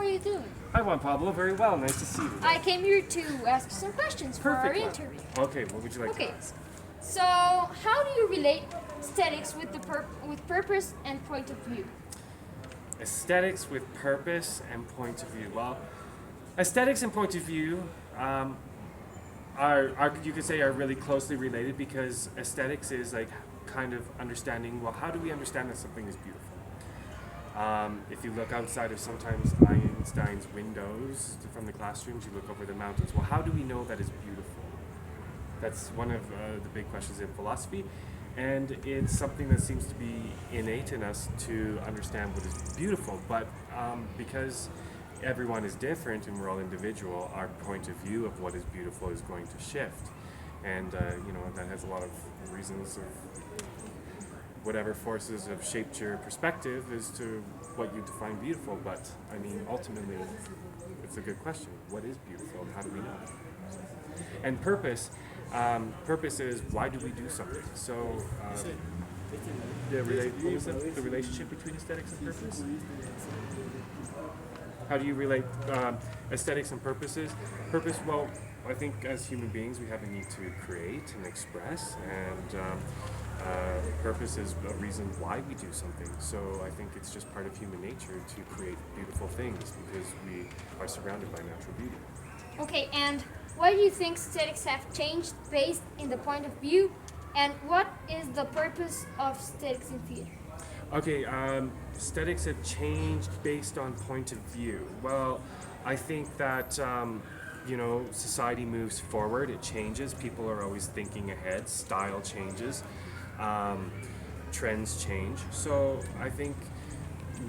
you doing? Hi, Juan Pablo. Very well. Nice to see you today. I came here to ask some questions for our Perfect. interview. Okay, what would you like Okay. to ask? So, how do you relate aesthetics with with purpose and point of view? Aesthetics with purpose and point of view. Well, aesthetics and point of view are you could say are really closely related because aesthetics is like kind of understanding. Well, how do we understand that something is beautiful? If you look outside of sometimes Einstein's windows from the classrooms, you look over the mountains. Well, how do we know that is beautiful? That's one of the big questions in philosophy, and it's something that seems to be innate in us to understand what is beautiful. But because everyone is different and we're all individual, our point of view of what is beautiful is going to shift, and that has a lot of reasons of whatever forces have shaped your perspective as to what you define beautiful. But I mean, ultimately, it's a good question. What is beautiful, and how do we know? And purpose. Purpose is why do we do something? So, what was that? The relationship between aesthetics and purpose? How do you relate aesthetics and purposes? Purpose, well, I think as human beings we have a need to create and express, and purpose is a reason why we do something. So I think it's just part of human nature to create beautiful things because we are surrounded by natural beauty. Okay, and why do you think aesthetics have changed based in the point of view? And what is the purpose of aesthetics in theater? Okay, aesthetics have changed based on point of view. Well, I think that society moves forward. It changes. People are always thinking ahead. Style changes. Trends change. So I think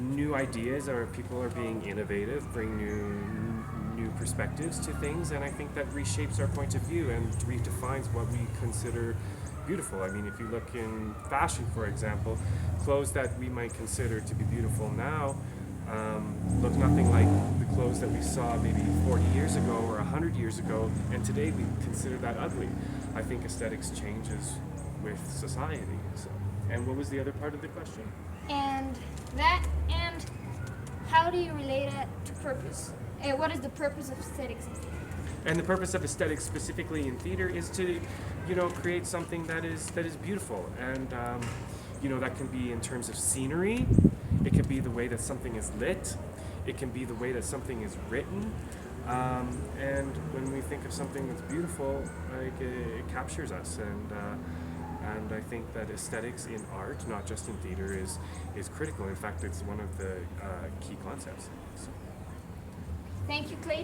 new ideas are people are being innovative, bring new perspectives to things, and I think that reshapes our point of view and redefines what we consider beautiful. I mean, if you look in fashion, for example, clothes that we might consider to be beautiful now look nothing like the clothes that we saw maybe 40 years ago or 100 years ago, and today we consider that ugly. I think aesthetics changes with society. So. And what was the other part of the question? And how do you relate it to purpose? What is the purpose of aesthetics in theater? And the purpose of aesthetics, specifically in theater, is to, create something that is beautiful, and that can be in terms of scenery. It can be the way that something is lit. It can be the way that something is written. And when we think of something that's beautiful, like it captures us, and I think that aesthetics in art, not just in theater, is critical. In fact, it's one of the key concepts. So. Thank you, Clayton.